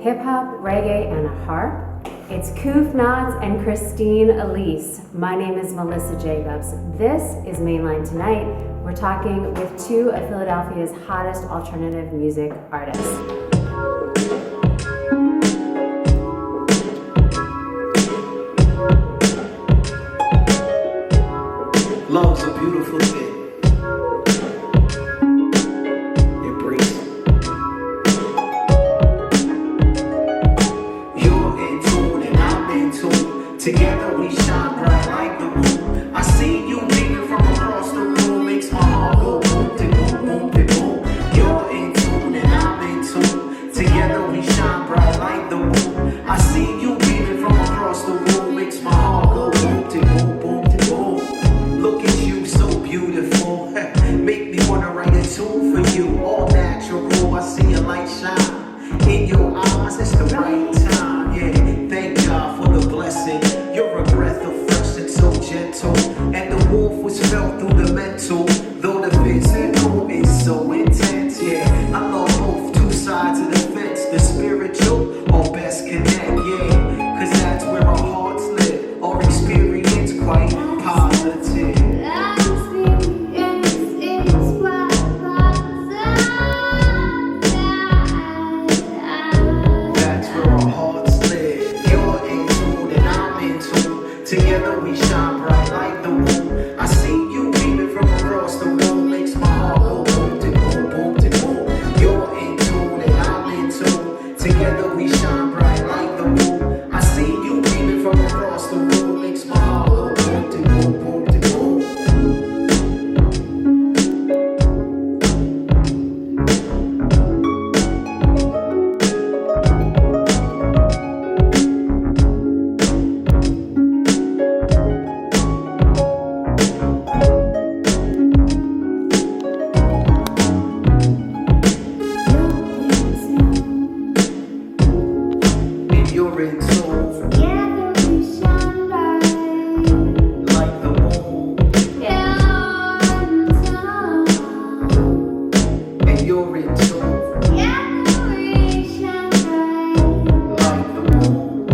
hip-hop, reggae, and a harp. It's Kuf Knotz and Christine Elise. My name is Melissa Jacobs. This is Mainline Tonight. We're talking with two of Philadelphia's hottest alternative music artists. Love's a beautiful thing. It breathes. You're in tune and I'm in tune. Together we shine bright like the moon. I see you beaming from across the room. Makes my heart go boom, de boom, boom, de boom. You're in tune and I'm in tune. Together we shine bright like the moon. I see you beaming from across the room. Makes my heart go boom, de boom, boom, de boom. Look at you, so beautiful. Make me wanna write a tune for you. All natural, I see a light shine in your eyes. It's the right time, yeah. Thank God for the blessing. You're a breath of fresh and so gentle. And the warmth was felt through the mental. Though the physical is so intense, yeah. I love both two sides of the fence. The spiritual or best connect, yeah. Cause that's where our hearts live. Our experience quite positive. That's where our hearts live. You're in tune and I'm in tune. Together we shine bright like the moon. I see you beaming from across the room. Makes my heart go boom, de boom, boom, de boom. You're in tune and I'm in tune. Together we shine bright like the moon. I see you beaming from across the room. Makes my heart go boom, de boom, boom, de boom. And you're in tune like the moon. And you're in tune like the moon.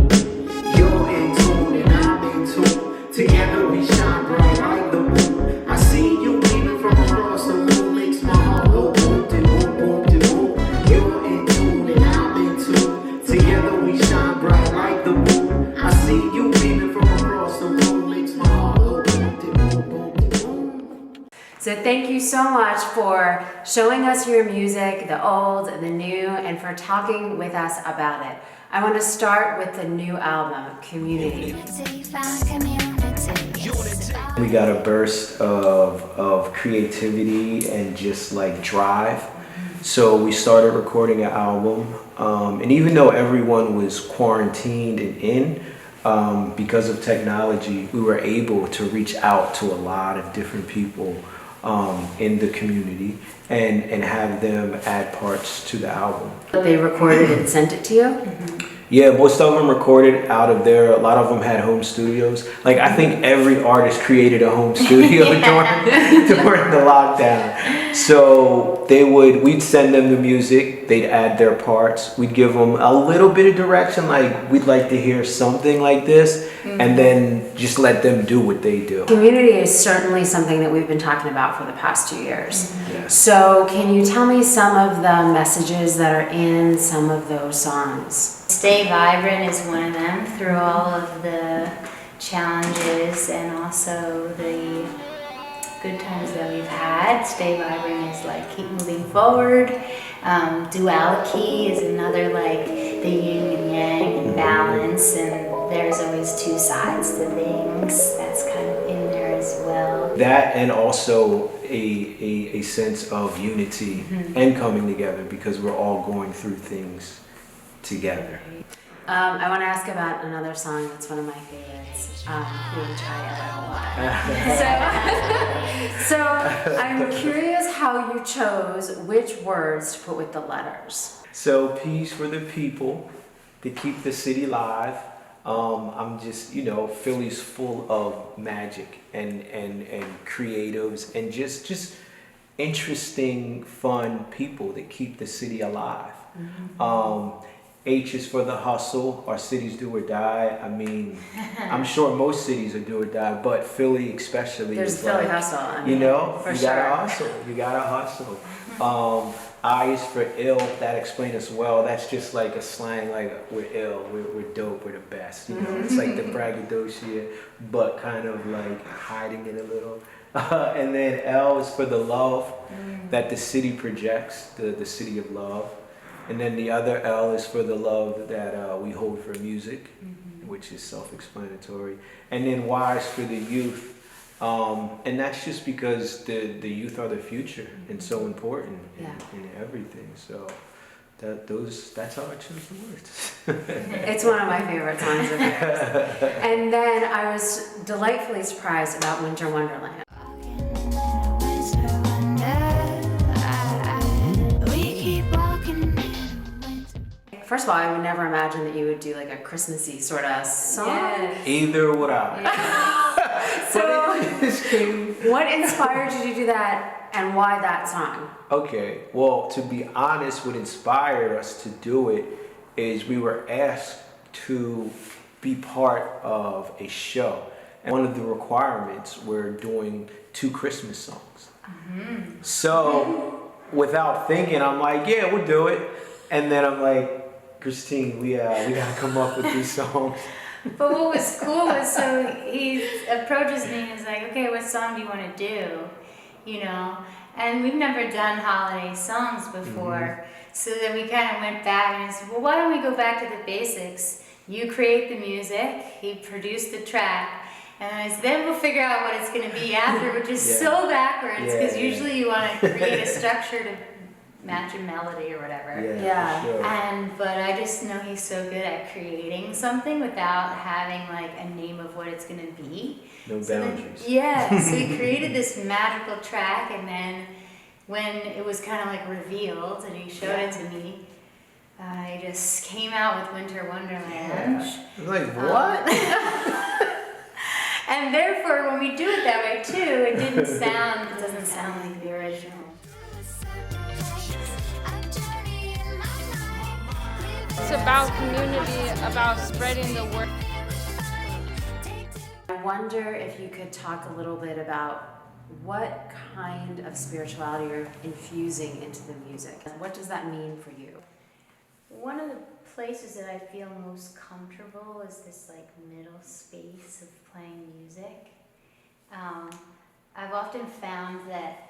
You're in tune and I'm in tune. Together we shine bright like the moon. I see you beaming from across the room. Makes my heart go boom, de boom, boom, de boom. You're in tune and I'm in tune. Together we shine bright like the moon. I see you beaming from across the room. Makes my heart go boom, de boom, boom, de boom. So thank you so much for showing us your music, the old, the new, and for talking with us about it. I want to start with the new album, Community. We got a burst of creativity and just like drive. So we started recording an album. And even though everyone was quarantined and in, because of technology, we were able to reach out to a lot of different people in the community and have them add parts to the album. They recorded and sent it to you? Yeah, most of them recorded out of there. A lot of them had home studios. Like I think every artist created a home studio during the lockdown. So we'd send them the music, they'd add their parts. We'd give them a little bit of direction, like we'd like to hear something like this, and then just let them do what they do. Community is certainly something that we've been talking about for the past 2 years. Yes. So can you tell me some of the messages that are in some of those songs? Stay vibrant is one of them through all of the challenges and also the good times that we've had. Stay vibrant is like keep moving forward. Duality is another, like the yin and yang and balance, and there's always two sides to things. That's kind of in there as well. That and also a sense of unity and coming together because we're all going through things together. I want to ask about another song that's one of my favorites, which I like a lot. So I'm curious how you chose which words to put with the letters. So peace for the people, to keep the city alive. I'm just, Philly's full of magic and creatives and just interesting, fun people that keep the city alive. H is for the hustle. Our city's do or die. I mean, I'm sure most cities are do or die, but Philly especially. There's Philly hustle. I mean, you know, for you sure. gotta hustle. You gotta hustle. I is for ill. That explains us well. That's just like a slang, like we're ill, we're dope, we're the best. You know, it's like the braggadocio, but kind of like hiding it a little. And then L is for the love that the city projects, the city of love. And then the other L is for the love that we hold for music, which is self-explanatory. And then Y is for the youth. And that's just because the youth are the future and so important in everything. So that's how I choose the words. It's one of my favorite songs of yours. And then I was delightfully surprised about Winter Wonderland. First of all, I would never imagine that you would do like a Christmassy sort of song. Yes. Either would I. So, This came. what inspired you to do that, and why that song? Okay, well, to be honest, what inspired us to do it is we were asked to be part of a show. And one of the requirements were doing 2 Christmas songs. So, without thinking, I'm like, yeah, we'll do it. And then I'm like, Christine, we gotta come up with these songs. But what was cool was, so he approaches me and is like, okay, what song do you want to do? You know, and we've never done holiday songs before. So then we kind of went back and I said, well, why don't we go back to the basics? You create the music, he produced the track, and I said, then we'll figure out what it's going to be after, which is so backwards, because usually you want to create a structure to match a melody or whatever. Yeah. For sure. But I just know he's so good at creating something without having like a name of what it's going to be. No So boundaries. so he created this magical track, and then when it was kind of like revealed and he showed it to me, I just came out with Winter Wonderland. I'm like, what? And therefore, when we do it that way too, it doesn't sound like the original. It's about community, about spreading the word. I wonder if you could talk a little bit about what kind of spirituality you're infusing into the music. What does that mean for you? One of the places that I feel most comfortable is this like middle space of playing music. I've often found that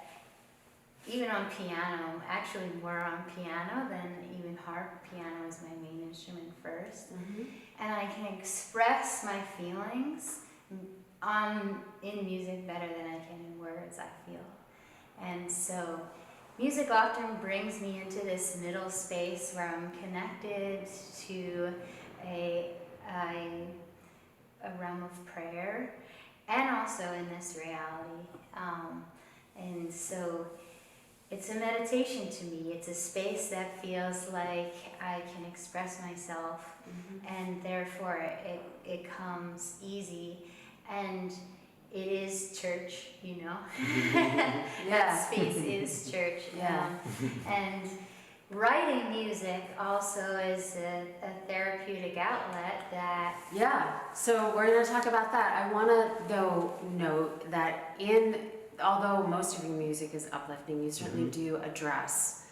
even on piano, actually more on piano than even harp. Piano is my main instrument first. And I can express my feelings in music better than I can in words, I feel. And so music often brings me into this middle space where I'm connected to a realm of prayer and also in this reality. And so it's a meditation to me. It's a space that feels like I can express myself, and therefore it comes easy. And it is church, you know. That space is church. And writing music also is a therapeutic outlet that... So we're going to talk about that. I want to though note that although most of your music is uplifting, you certainly do address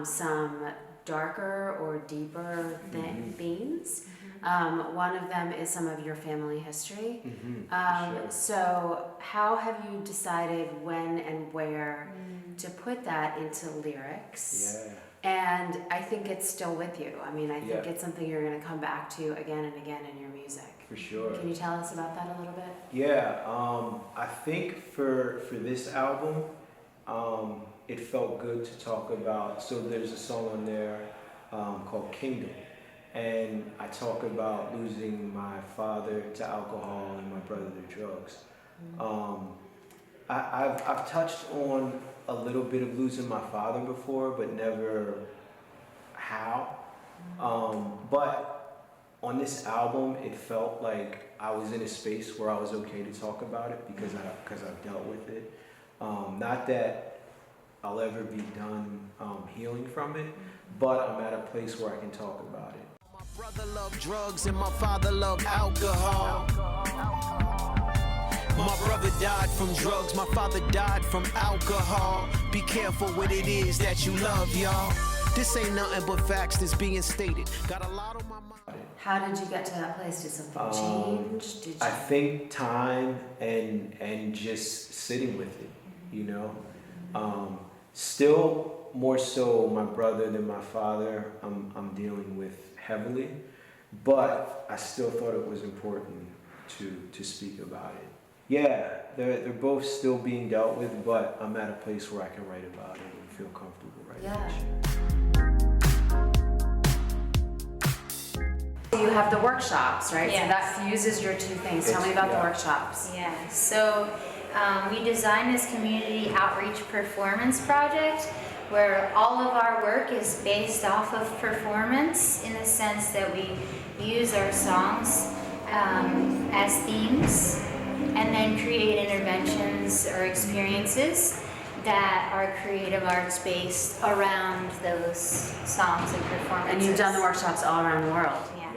some darker or deeper themes. One of them is some of your family history. Sure. So how have you decided when and where to put that into lyrics? And I think it's still with you. I mean, I think it's something you're going to come back to again and again in your music. For sure. Can you tell us about that a little bit? I think for this album, it felt good to talk about. So there's a song on there called Kingdom. And I talk about losing my father to alcohol and my brother to drugs. I've touched on a little bit of losing my father before, but never how. But on this album, it felt like I was in a space where I was okay to talk about it because I've dealt with it. Not that I'll ever be done healing from it, but I'm at a place where I can talk about it. My brother loved drugs and my father loved alcohol. My brother died from drugs, my father died from alcohol. Be careful what it is that you love, y'all. This ain't nothing but facts that's being stated. Got a lot on my mind. How did you get to that place? Did something change? Did you? I think time and just sitting with it, you know. Still more so my brother than my father I'm dealing with heavily, but I still thought it was important to speak about it. Yeah, they're both still being dealt with, but I'm at a place where I can write about it and feel comfortable writing about it. You have the workshops, right? Yes. So that fuses your two things. Tell me about the workshops. Yeah, so we designed this community outreach performance project where all of our work is based off of performance in the sense that we use our songs as themes and then create interventions or experiences that are creative arts based around those songs and performances. And you've done the workshops all around the world. Yeah.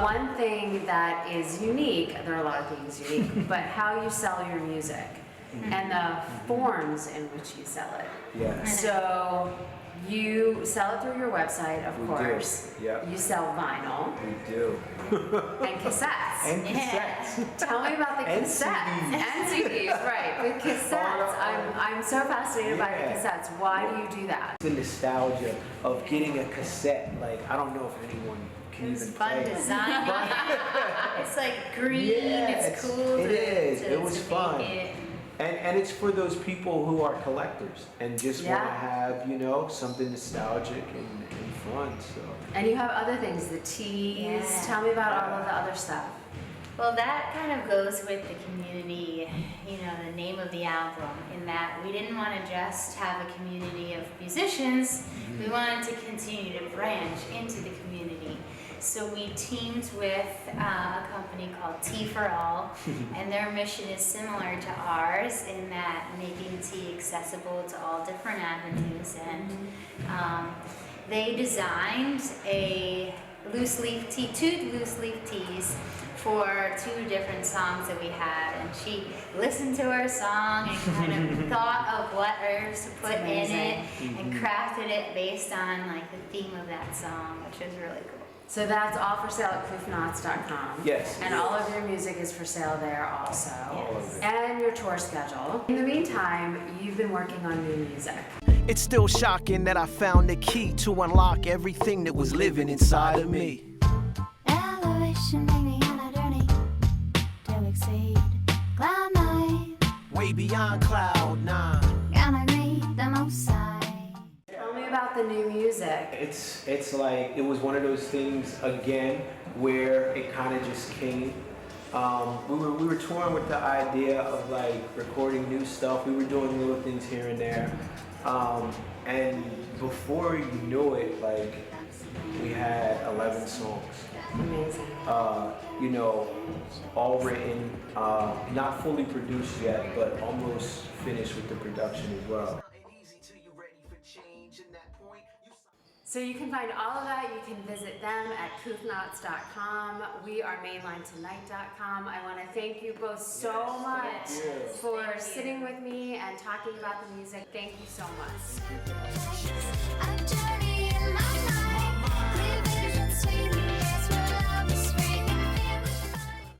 One thing that is unique, there are a lot of things unique, but how you sell your music and the forms in which you sell it. Yeah. So you sell it through your website, of We course. do, yeah. You sell vinyl We do. and cassettes. And cassettes. Tell me about the And cassettes CDs. and CDs, right? The cassettes. I'm so fascinated by the Yeah. cassettes. Why do you do that? The nostalgia of getting a cassette, like I don't know if anyone can It's even fun play. designing it. It's like green, Yeah, it's cool it is. to It was make fun. it. And it's for those people who are collectors and just want Yeah. to have, you know, something nostalgic and fun. So And you have other things, the teas. Yeah. Tell me about all of the other stuff. Well, that kind of goes with the community, you know, the name of the album, in that we didn't want to just have a community of musicians, we wanted to continue to branch into the community. So we teamed with a company called Tea for All, and their mission is similar to ours in that making tea accessible to all different avenues. And they designed a loose leaf tea, 2 loose leaf teas for 2 different songs that we had, and she listened to our song and kind of thought of what herbs to put in it and crafted it based on like the theme of that song, which was really cool. So that's all for sale at KufKnotz.com. Yes. And all of your music is for sale there also. all of it. And your tour schedule. In the meantime, you've been working on new music. It's still shocking that I found the key to unlock everything that was living inside of me. Elevation, maybe on a journey to exceed cloud 9. Way beyond cloud 9. Gonna greet the most high. Tell me about the new music. it's like it was one of those things again where it kind of just came. We were touring with the idea of like recording new stuff. We were doing little things here and there, and before you knew it, like we had 11 songs. Amazing. You know, all written, not fully produced yet, but almost finished with the production as well. So you can find all of that. You can visit them at KufKnotz.com. We are MainlineTonight.com. I want to thank you both so much for sitting with me and talking about the music. Thank you so much. I'm journeying